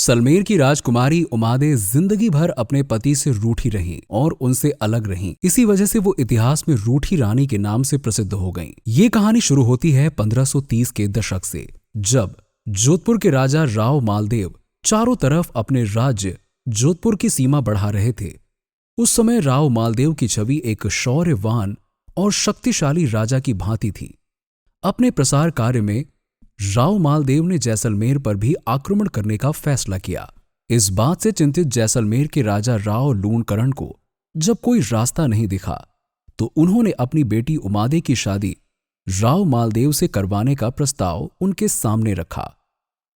जैसलमेर की राजकुमारी उमादे जिंदगी भर अपने पति से रूठी रहीं और उनसे अलग रहीं। इसी वजह से वो इतिहास में रूठी रानी के नाम से प्रसिद्ध हो गईं। ये कहानी शुरू होती है 1530 के दशक से, जब जोधपुर के राजा राव मालदेव चारों तरफ अपने राज्य जोधपुर की सीमा बढ़ा रहे थे। उस समय राव मालदेव की छवि एक शौर्यवान और शक्तिशाली राजा की भांति थी। अपने प्रसार कार्य में राव मालदेव ने जैसलमेर पर भी आक्रमण करने का फैसला किया। इस बात से चिंतित जैसलमेर के राजा राव लूणकरण को जब कोई रास्ता नहीं दिखा तो उन्होंने अपनी बेटी उमादे की शादी राव मालदेव से करवाने का प्रस्ताव उनके सामने रखा।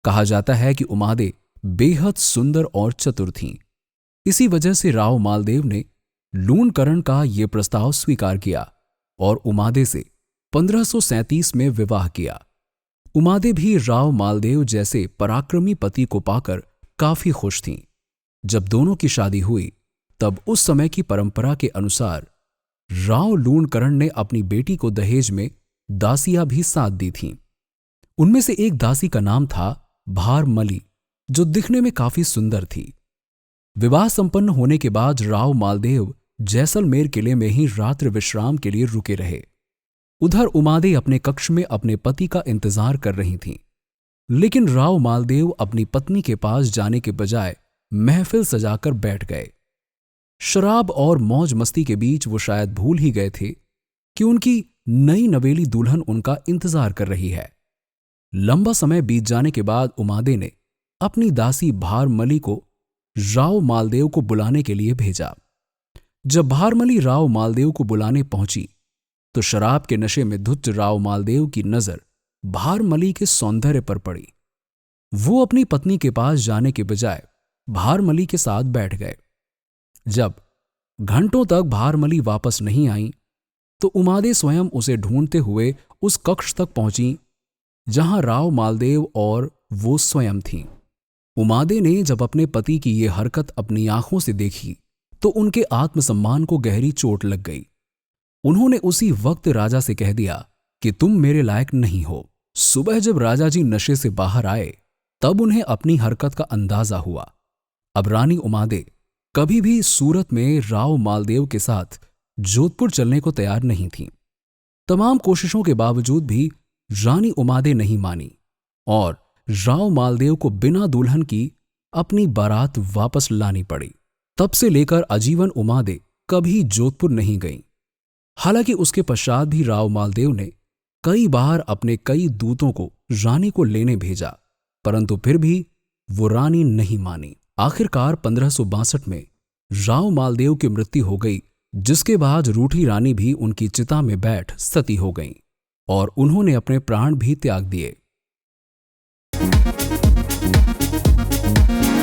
कहा जाता है कि उमादे बेहद सुंदर और चतुर थीं। इसी वजह से राव मालदेव ने लूणकरण का ये प्रस्ताव स्वीकार किया और उमादे से 1537 में विवाह किया। उमादे भी राव मालदेव जैसे पराक्रमी पति को पाकर काफी खुश थीं। जब दोनों की शादी हुई तब उस समय की परंपरा के अनुसार राव लूणकरण ने अपनी बेटी को दहेज में दासियां भी साथ दी थीं। उनमें से एक दासी का नाम था भारमली, जो दिखने में काफी सुंदर थी। विवाह संपन्न होने के बाद राव मालदेव जैसलमेर किले में ही रात्रि विश्राम के लिए रुके रहे। उधर उमादे अपने कक्ष में अपने पति का इंतजार कर रही थीं। लेकिन राव मालदेव अपनी पत्नी के पास जाने के बजाय महफिल सजाकर बैठ गए। शराब और मौज मस्ती के बीच वो शायद भूल ही गए थे कि उनकी नई नवेली दुल्हन उनका इंतजार कर रही है। लंबा समय बीत जाने के बाद उमादे ने अपनी दासी भारमली को राव मालदेव को बुलाने के लिए भेजा। जब भारमली राव मालदेव को बुलाने पहुंची तो शराब के नशे में धुत राव मालदेव की नजर भारमली के सौंदर्य पर पड़ी। वो अपनी पत्नी के पास जाने के बजाय भारमली के साथ बैठ गए। जब घंटों तक भारमली वापस नहीं आई तो उमादे स्वयं उसे ढूंढते हुए उस कक्ष तक पहुंची जहां राव मालदेव और वो स्वयं थीं। उमादे ने जब अपने पति की ये हरकत अपनी आंखों से देखी तो उनके आत्मसम्मान को गहरी चोट लग गई। उन्होंने उसी वक्त राजा से कह दिया कि तुम मेरे लायक नहीं हो। सुबह जब राजा जी नशे से बाहर आए तब उन्हें अपनी हरकत का अंदाजा हुआ। अब रानी उमादे कभी भी सूरत में राव मालदेव के साथ जोधपुर चलने को तैयार नहीं थीं। तमाम कोशिशों के बावजूद भी रानी उमादे नहीं मानी और राव मालदेव को बिना दुल्हन की अपनी बारात वापस लानी पड़ी। तब से लेकर आजीवन उमादे कभी जोधपुर नहीं गईं। हालांकि उसके पश्चात भी राव मालदेव ने कई बार अपने कई दूतों को रानी को लेने भेजा, परंतु फिर भी वो रानी नहीं मानी। आखिरकार 1562 में राव मालदेव की मृत्यु हो गई, जिसके बाद रूठी रानी भी उनकी चिता में बैठ सती हो गईं और उन्होंने अपने प्राण भी त्याग दिए।